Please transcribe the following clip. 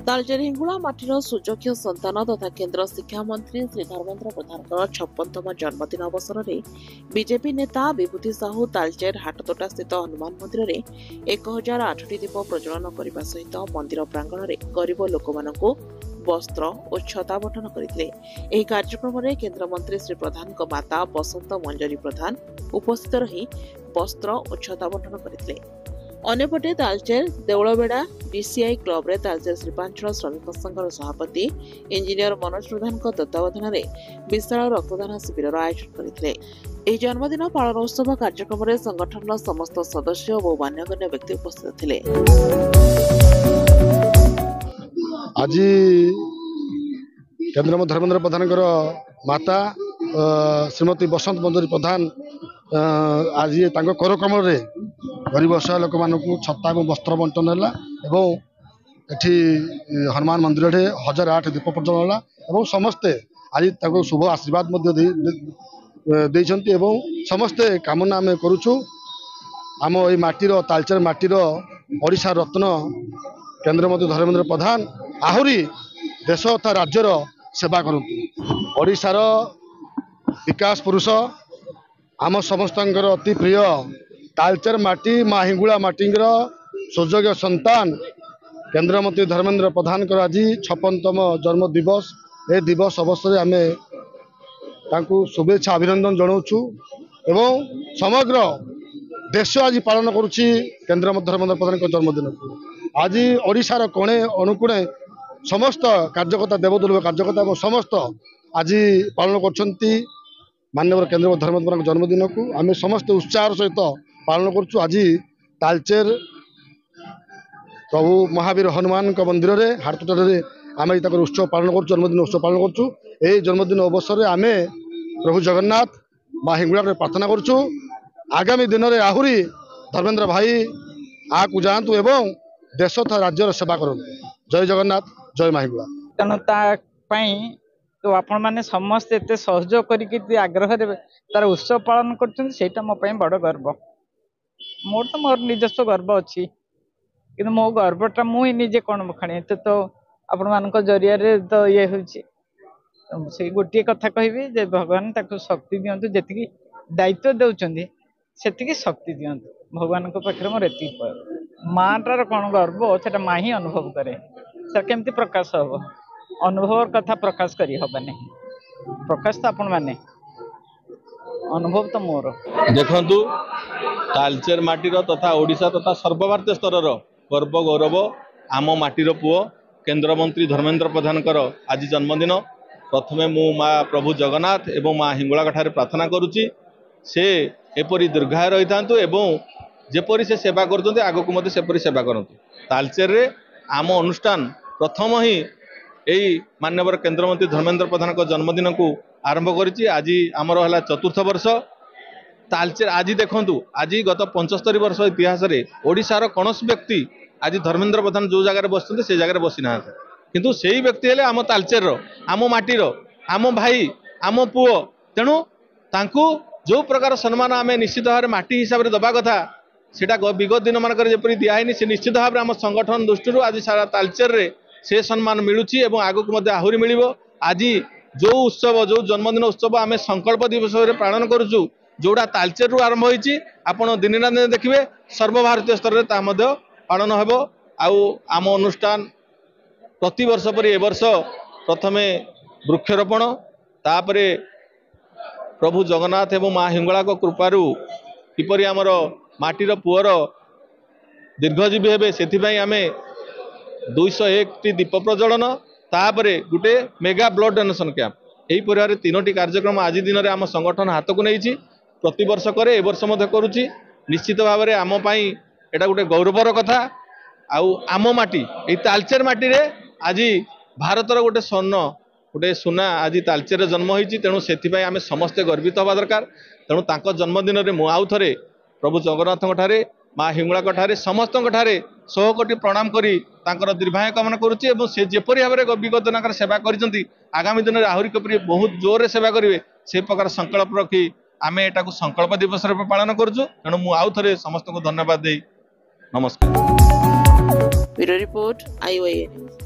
तालचेर हिंगुला माटीर सुजोग्य संतान तथा केन्द्र शिक्षा मंत्री श्री धर्मेन्द्र प्रधान 56तम जन्मदिन अवसर में बीजेपी नेता विभूति साहू तालचेर हाटतोटा स्थित हनुमान मंदिर में 1008 दीप प्रज्वलन करने सहित मंदिर प्रांगण में गरीब लोक वस्त्र और छता बंटन करते। कार्यक्रम में केन्द्र मंत्री श्री प्रधान माता बसंत मंजरी प्रधान उपस्थित रही वस्त्र और छता बंटन करते। अन्यपटे तालचेर देवलबेड़ा डीसीआई क्लब रे तालचेर श्रीपांचल श्रमिक संघर सभापति इंजीनियर मनोज प्रधान तत्वावधान में विशाल रक्तदान शिविर आयोजन करते। जन्मदिन पालन उत्सव कार्यक्रम में संगठन समस्त सदस्य और मान्यगण्य व्यक्ति उपस्थित थे। आज केन्द्र मंत्री धर्मेन्द्र प्रधान माता श्रीमती बसंत मंजरी प्रधान आज कार्यक्रम में गरीब असहाय लोक मान छत्ता और वस्त्र बंटन है। एठी हनुमान मंदिर 1008 दीप प्रज्वलन है। समस्ते आज शुभ आशीर्वाद देइछन्ति एवं समस्ते कामना आम करुचु आम ये माटीर तालचेर माटीर ओडिशा रत्न केन्द्र मंत्री धर्मेन्द्र प्रधान आहुरी देश तथा राज्यर सेवा करंतु। ओडिशार विकास पुरुष आम समस्तंकर अति प्रिय तालचेर माटी माँ हिंगुला माटीर सुजोग्य संतान केन्द्र मंत्री धर्मेन्द्र प्रधान आज 56तम जन्म दिवस ए दिवस अवसर आम शुभेच्छा अभिनंदन जनाऊँ एवं समग्र देश आज पालन करुच्ची केन्द्र मंत्री धर्मेन्द्र प्रधान जन्मदिन को। आज ओडिशार कोणे अनुकोणे समस्त कार्यकर्ता देवदुर्लभ कार्यकर्ता और समस्त आज पालन कर माननीय केन्द्र मंत्री धर्मेन्द्र प्रधान जन्मदिन को आम समस्त उत्साह सहित पालन करुँ। आज तालचेर प्रभु महावीर हनुमान मंदिर में हाटतोटा आम उत्सव पालन कर जन्मदिन उत्सव पालन कर जन्मदिन अवसर में आम प्रभु जगन्नाथ माँ हिंगुला प्रार्थना करुँ आगामी दिन में आहुरी धर्मेन्द्र भाई आगू जातु एवं देश तथा राज्यर सेवा करूँ। जय जगन्नाथ जय माँ हिंगुला। तेणु तो आपण मैंने समस्त एत सहयोग कर आग्रह तार उत्सव पालन कर मो बड़ गर्व मोर तो मोर निजस्व गर्व अच्छी कि मो गर्वटा मुझे निजे कौन बखाणी तो आपण मान जरिया तो ये से गोटे कथा कहि भगवान शक्ति दिंतु जी दायित्व दौरान से शक्ति दिंतु भगवान पाखे मोर एति माँटार कौन गर्व से माँ ही अनुभव करे से केमती प्रकाश हम अनुभव कथा प्रकाश करी हबा नहीं प्रकाश तो आपण माने अनुभव तो मोर देखंतु तालचेर माटीर तथा ओडिशा तथा सर्वभारतीय स्तर गर्व गौरव आम माटीर पुओ केन्द्र मंत्री धर्मेन्द्र प्रधान आज जन्मदिन। प्रथमे मु माँ प्रभु जगन्नाथ एवं माँ हिंगुला ठारे प्रार्थना करुच्ची से एपरी दीर्घाय रही था एवं जेपरी से सेवा करते आग को मत सेपरी सेवा करतु। तालचेर रे आम अनुष्ठान प्रथम ही यही माननीय केन्द्र मंत्री धर्मेन्द्र प्रधान जन्मदिन को आरंभ करिछि। आज आमर है 4th वर्ष तालचेर। आज देखंतु आज गत 75 वर्ष इतिहास रे ओडिशार कौनसी व्यक्ति आज धर्मेन्द्र प्रधान जो जगह बसते से जगह बसी ना किंतु सेही व्यक्ति हेले आम तालचेर आम माटीर आम भाई आम पुओ। तेणु तांकु जो प्रकार सम्मान आम निश्चित भाव में माटी हिसाब से दबा कथा सेटा विगत दिन मानक जपरी दिखाई से निश्चित भाव में आम संगठन दृष्टि आज सारा तालचेर रे से सम्मान मिलूची एवं आगक मध्य आहरी मिल। आज जो उत्सव जो जन्मदिन उत्सव आम संकल्प दिवस पालन करुचु जोड़ा तालचेर रु आरंभ होईची आपण दिन ना दिन देखिए सर्वभारतीय स्तर में पालन हेबो। आम अनुष्ठान प्रति वर्ष पर ए वर्ष प्रथमे वृक्षरोपण तापरे प्रभु जगन्नाथ एवं माँ हिंगुला कृपारू किपरि आमर माटीर पुअर दीर्घजीवी हेबे से आम 201 दीप प्रज्वलन तापरे गुटे मेगा ब्लड डोनेशन कैंप यही परिवार 3टी कार्यक्रम आज दिन में आम संगठन हाथ को नहीं प्रति वर्ष करे ए वर्ष मध्य करुच्ची। निश्चित भाव में आम पाई एटा गोटे गौरवर कथा। आम माटी ये तालचेर माटी रे आज भारतर गोटे स्वर्ण गोटे सुना आज तालचेर जन्म होती। तेणु से आम समस्ते गर्वित हवा दरकार। तेणु तांको जन्मदिन में मु आउ थे प्रभु जगन्नाथ ठारे माँ हिंगुला ठारे समस्त ठारे 100 कोटी प्रणाम करी तांकर दीर्घायु कामना करुच्ची एवं से जेपरी भाव में विगत दिन सेवा करिसेंती आगामी दिन में आहरी कपरी बहुत जोर से सेवा करेंगे से प्रकार संकल्प रखी आम एटा को संकल्प दिवस पालन करुचु। तेणु मु आउ थे समस्त को धन्यवाद दे नमस्कार। Bureau report IOA।